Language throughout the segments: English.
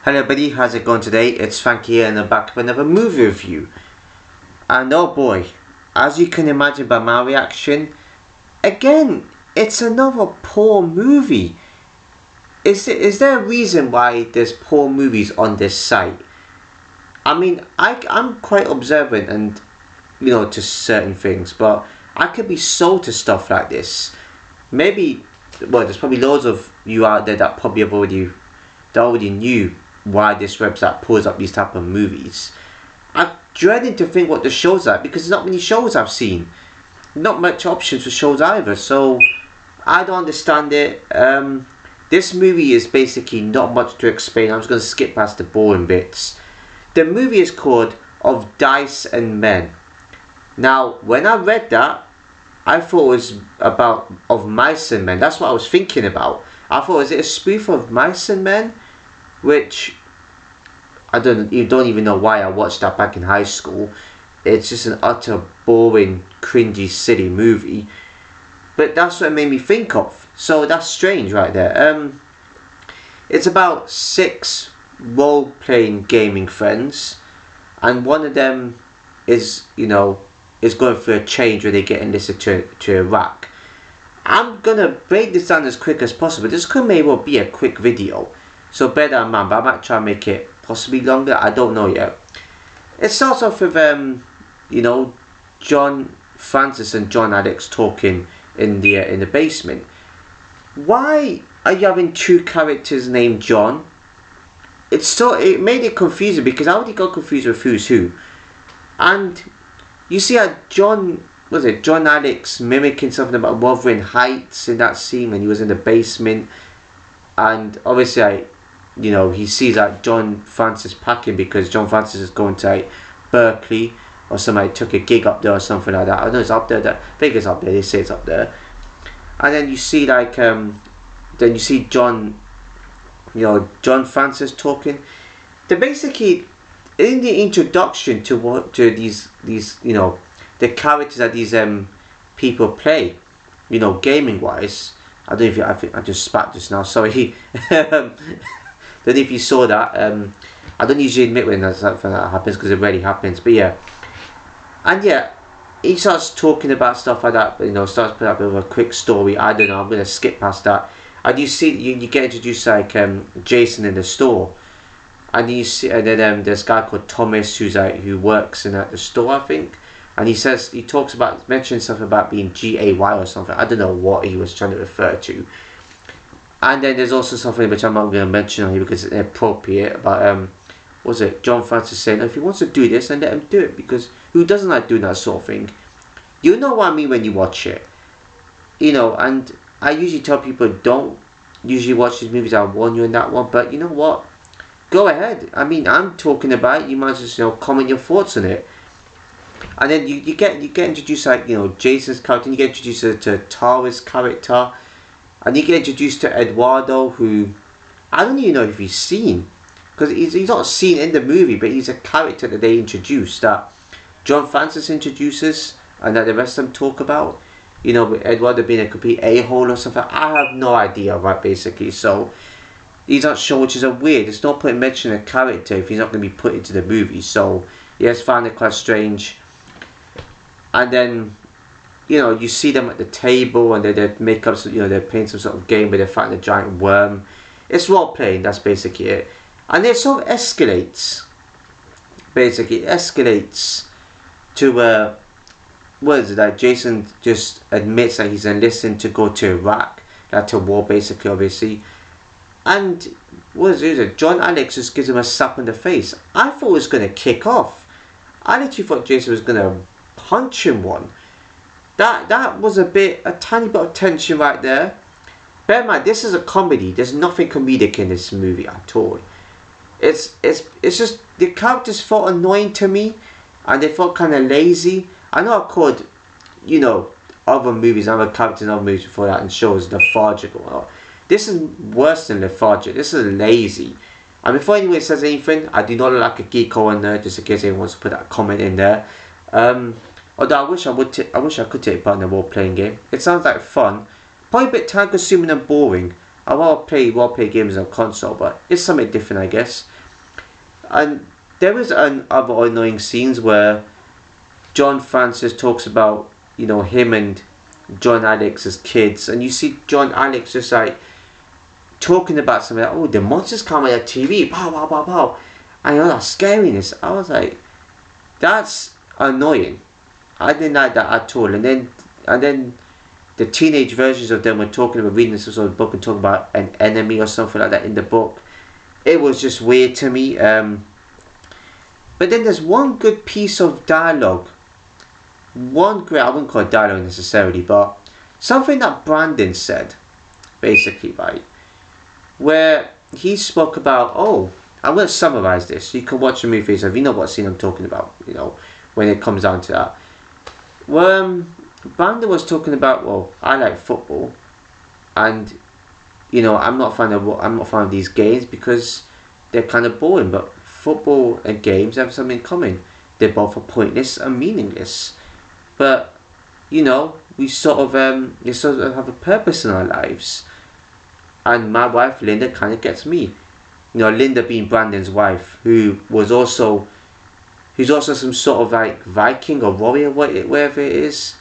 Hello buddy, how's it going today? It's Frankie here and I'm back with another movie review. And oh boy, as you can imagine by my reaction, again, it's another poor movie. Is there a reason why there's poor movies on this site? I mean, I'm quite observant and, to certain things, but I could be sold to stuff like this. Maybe, there's probably loads of you out there that probably already knew why this website pulls up these type of movies. I'm dreading to think what the show's like because there's not many shows I've seen. Not much options for shows either, so I don't understand it. This movie is basically not much to explain. I'm just going to skip past the boring bits. The movie is called Of Dice and Men. Now, when I read that, I thought it was about Of Mice and Men. That's what I was thinking about. I thought, is it a spoof of Mice and Men? Which you don't even know why I watched that back in high school. It's just an utter boring, cringy, silly movie. But that's what it made me think of. So that's strange right there. It's about 6 role-playing gaming friends, and one of them is going through a change where they get enlisted to Iraq. I'm gonna break this down as quick as possible. This could maybe well be a quick video, so bear that in mind, but I might try and make it possibly longer. I don't know yet. It starts off with John Francis and John Alex talking in the basement. Why are you having 2 characters named John? It made it confusing because I already got confused with who's who. And you see how John Alex mimicking something about Wuthering Heights in that scene when he was in the basement, and obviously he sees John Francis packing because John Francis is going to Berkeley, or somebody took a gig up there or something like that. I know it's up there. I think it's up there. They say it's up there. And then you see John Francis talking. They're basically in the introduction to these the characters that these people play, gaming wise. I don't know if I just spat just now. Sorry. Don't know if you saw that. I don't usually admit when something like that happens because it rarely happens. But yeah, and yeah, he starts talking about stuff like that. But starts putting up with a quick story. I don't know. I'm gonna skip past that. And you see, you get introduced Jason in the store, and then there's a guy called Thomas who works in at the store, I think. And he mentions something about being GAY or something. I don't know what he was trying to refer to. And then there's also something which I'm not going to mention on here because it's inappropriate. But John Francis saying, if he wants to do this, then let him do it, because who doesn't like doing that sort of thing? You know what I mean when you watch it. And I usually tell people don't usually watch these movies. I'll warn you on that one. But you know what? Go ahead. I mean, I'm talking about it. You might just comment your thoughts on it. And then you get introduced Jason's character, and you get introduced to Tara's character, and you get introduced to Eduardo, who I don't even know if he's seen, because he's not seen in the movie, but he's a character that they introduced, that John Francis introduces, and that the rest of them talk about. With Eduardo being a complete a-hole or something. I have no idea, right, basically. So he's not sure, which is weird. There's no point in mentioning a character if he's not going to be put into the movie. So yes, found it quite strange. And then you see them at the table, and they make up they're playing some sort of game where they're fighting a giant worm. It's role playing, that's basically it. And it sort of escalates. Basically, it escalates to Jason just admits that he's enlisting to go to Iraq, to war basically, obviously. And John Alex just gives him a slap in the face. I thought it was going to kick off. I literally thought Jason was going to punch him one. That was a tiny bit of tension right there. Bear in mind, this is a comedy. There's nothing comedic in this movie at all. It's just the characters felt annoying to me, and they felt kind of lazy. I know I called other characters in other movies before that and shows lethargic or whatnot. This is worse than lethargic. This is lazy. And before anyone says anything, I do not look like a geek or a nerd, just in case anyone wants to put that comment in there. Although I wish I could take part in a role-playing game. It sounds like fun. Probably a bit time-consuming and boring. I want to play games on console, but it's something different, I guess. And there was other annoying scenes where John Francis talks about, you know, him and John Alex as kids, and you see John Alex just like talking about something like, oh, the monsters come at the TV, pow, pow, pow, pow, and all that scariness. I was like, that's annoying. I didn't like that at all. And then the teenage versions of them were talking about reading some sort of book and talking about an enemy or something like that in the book. It was just weird to me. But then there's one good piece of dialogue. One great, I wouldn't call it dialogue necessarily, but something that Brandon said, basically, right? Where he spoke about, oh, I'm going to summarize this. You can watch the movie if you know what scene I'm talking about, you know, when it comes down to that. Well, Brandon was talking about, well, I like football, and you know, I'm not a fan of these games because they're kind of boring. But football and games have something in common. They both are pointless and meaningless. But you know, they sort of have a purpose in our lives. And my wife Linda kind of gets me. You know, Linda being Brandon's wife, who's also some sort of like Viking or warrior, whatever it is.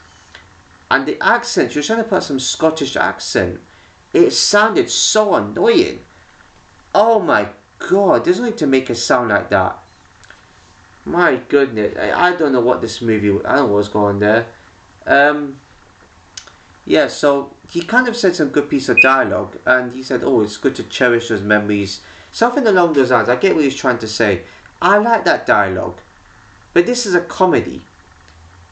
And the accent, she was trying to put some Scottish accent. It sounded so annoying. Oh my god, there's no need to make it sound like that. My goodness, I don't know what this movie, I don't know what's going on there. Yeah, so he kind of said some good piece of dialogue, and he said, oh, it's good to cherish those memories. Something along those lines. I get what he's trying to say. I like that dialogue. But this is a comedy.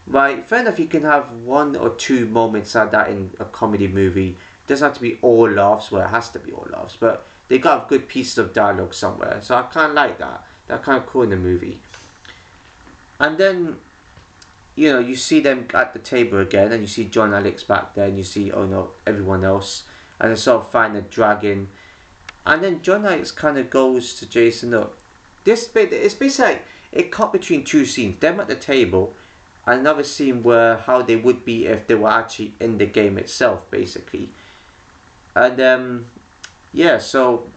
Right, fair enough, you can have one or two moments like that in a comedy movie. It doesn't have to be all laughs, well, it has to be all laughs, but they got good pieces of dialogue somewhere, so I kind of like that. That's kind of cool in the movie. And then, you know, you see them at the table again, and you see John Alex back there, and you see, oh no, everyone else, and they sort of find the dragon. And then John Alex kind of goes to Jason, look, this bit, it's basically like, it cut between two scenes, them at the table, another scene where how they would be if they were actually in the game itself, basically. And yeah, so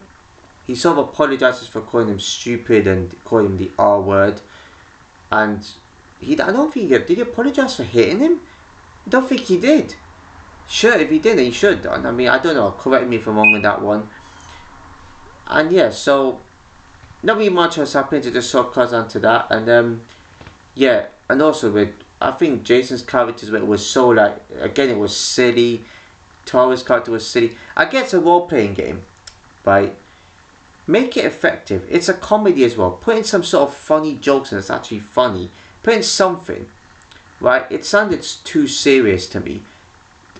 he sort of apologizes for calling him stupid and calling him the R word. And I don't think did he apologize for hitting him? I don't think he did. Sure, if he did, then he should have done. I mean, I don't know. Correct me if I'm wrong on that one. And yeah, so not really much has happened to just sort of cuts onto that. And yeah. And also I think Jason's characters was so like, again, it was silly. Tara's character was silly. I get it's a role-playing game, right? Make it effective. It's a comedy as well. Put in some sort of funny jokes and it's actually funny. Put in something, right? It sounded too serious to me.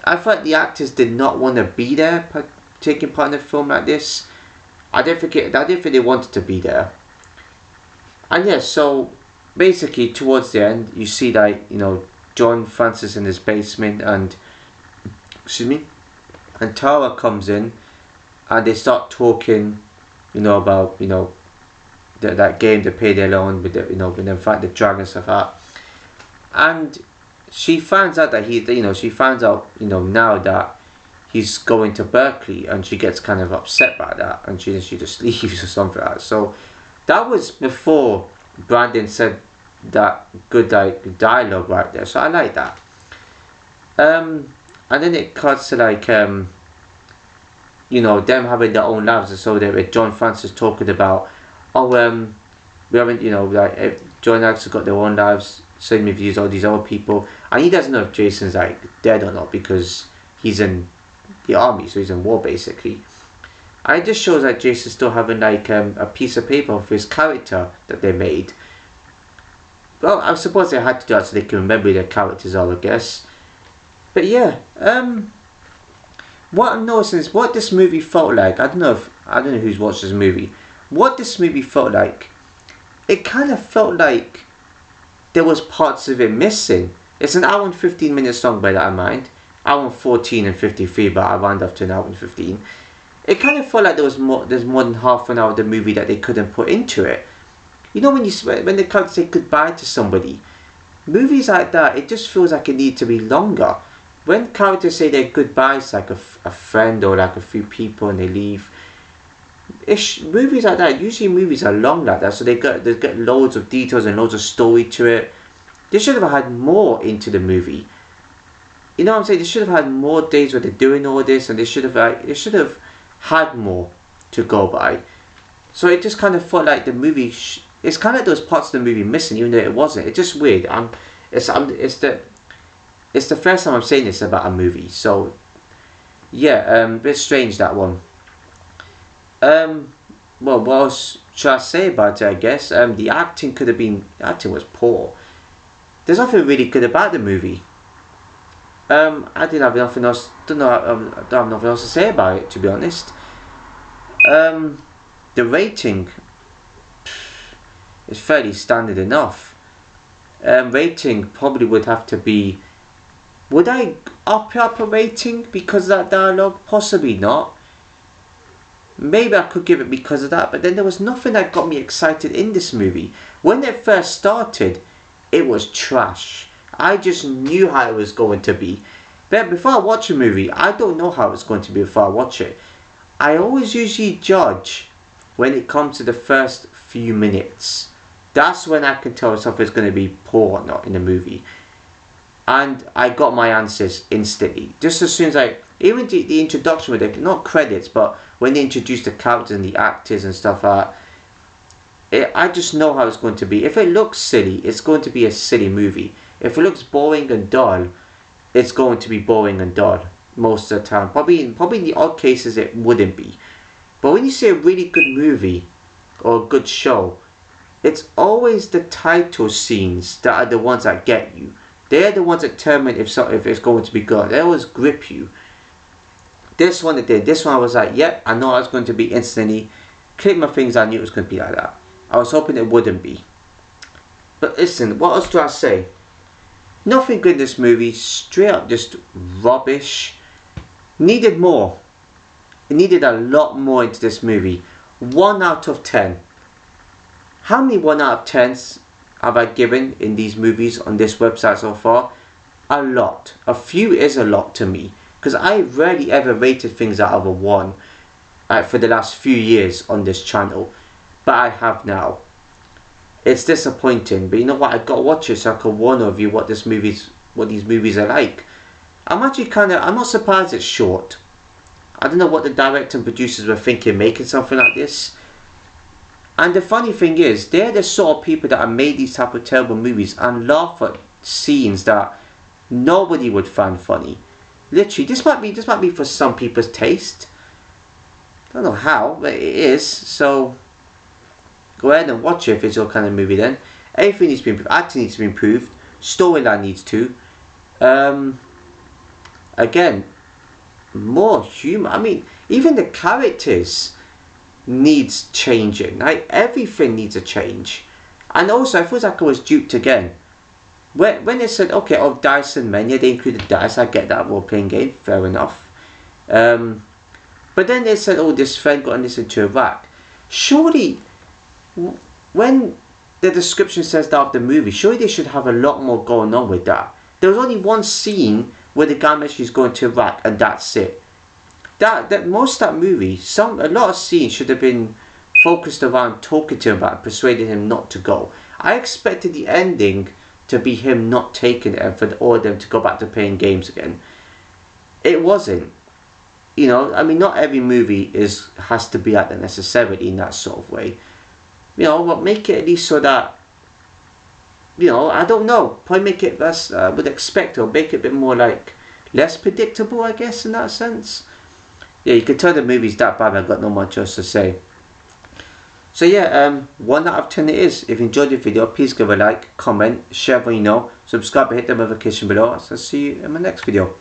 I thought the actors did not want to be there, taking part in a film like this. I didn't think they wanted to be there. And yeah, so basically towards the end you see that, you know, John Francis in his basement, and and Tara comes in and they start talking, you know, about, you know, that game, the Payday Loan, with the, you know, when they fight the dragon and stuff like that. And she finds out that you know, now that he's going to Berkeley, and she gets kind of upset by that, and she just leaves or something like that. So that was before Brandon said that good dialogue right there, so I like that. And then it cuts to like you know, them having their own lives, and so there with John Francis talking about, oh we haven't, you know, like John Alex has got their own lives, same with these all these other people, and he doesn't know if Jason's like dead or not because he's in the army, so he's in war basically. And it just shows that Jason's still having like a piece of paper of his character that they made. Well, I suppose they had to do that so they can remember their characters all, I guess. But yeah, what I'm noticing is what this movie felt like. I don't know who's watched this movie. What this movie felt like, it kind of felt like there was parts of it missing. It's an hour and 15 minutes long, by that in mind. Hour and 14 and 53, but I round up to an hour and 15. It kind of felt like there's more than half an hour of the movie that they couldn't put into it. You know, when they come to say goodbye to somebody, movies like that, it just feels like it needs to be longer. when characters say their goodbyes, like a friend or like a few people, and they leave, movies like that, usually movies are long like that, so they get loads of details and loads of story to it. They should have had more into the movie. You know what I'm saying? They should have had more days where they're doing all this, and they should have had more to go by. So it just kind of felt like the movie. It's kind of like those parts of the movie missing, even though it wasn't. It's just weird. It's the first time I'm saying this about a movie. So yeah, a bit strange, that one. Well, what else should I say about it? I guess the acting was poor. There's nothing really good about the movie. I didn't have nothing else. Don't have nothing else to say about it, to be honest. The rating is fairly standard enough. Rating probably would have to be. Would I up a rating because of that dialogue? Possibly not. Maybe I could give it because of that, but then there was nothing that got me excited in this movie. When it first started, it was trash. I just knew how it was going to be. But before I watch a movie, I don't know how it's going to be before I watch it. I always usually judge when it comes to the first few minutes. That's when I can tell if something's going to be poor or not in the movie. And I got my answers instantly. Just as soon as even the introduction with it, not credits, but when they introduce the characters and the actors and stuff like that, I just know how it's going to be. If it looks silly, it's going to be a silly movie. If it looks boring and dull, it's going to be boring and dull most of the time. Probably in the odd cases it wouldn't be. But when you see a really good movie or a good show, it's always the title scenes that are the ones that get you. They're the ones that determine if it's going to be good. They always grip you. This one it did. This one I was like, yep, I know it's going to be instantly. Click my fingers, I knew it was going to be like that. I was hoping it wouldn't be. But listen, what else do I say? Nothing good in this movie. Straight up just rubbish. Needed more. It needed a lot more into this movie. 1 out of 10. How many 1 out of 10s have I given in these movies on this website so far? A lot. A few is a lot to me. Because I rarely ever rated things out of a 1 for the last few years on this channel. But I have now. It's disappointing, but you know what? I got to watch it so I can warn of you what these movies are like. I'm not surprised it's short. I don't know what the director and producers were thinking making something like this. And the funny thing is, they're the sort of people that have made these type of terrible movies and laugh at scenes that nobody would find funny. Literally, this might be for some people's taste. I don't know how, but it is. So go ahead and watch it if it's your kind of movie then. Everything needs to be improved. Acting needs to be improved. Storyline needs to. Again, more humour. I mean, even the characters needs changing. Like, everything needs a change. And also, I feel like I was duped again. When they said, okay, dice and men, yeah, they included dice. I get that role-playing game. Fair enough. But then they said, this friend got enlisted to Iraq. Surely, when the description says that of the movie, surely they should have a lot more going on with that. There was only one scene where the guy mentions he's going to Iraq, and that's it. That most of that movie, a lot of scenes should have been focused around talking to him about, persuading him not to go. I expected the ending to be him not taking it and for all of them to go back to playing games again. It wasn't. You know, I mean, not every movie has to be like that necessarily in that sort of way. You know, but make it at least so that, you know, I don't know, probably make it less, would expect, or make it a bit more like, less predictable, I guess, in that sense. Yeah, you can tell the movie's that bad, I've got no much else to say. So yeah, 1 out of 10 it is. If you enjoyed the video, please give a like, comment, share what you know, subscribe and hit the notification below. So I'll see you in my next video.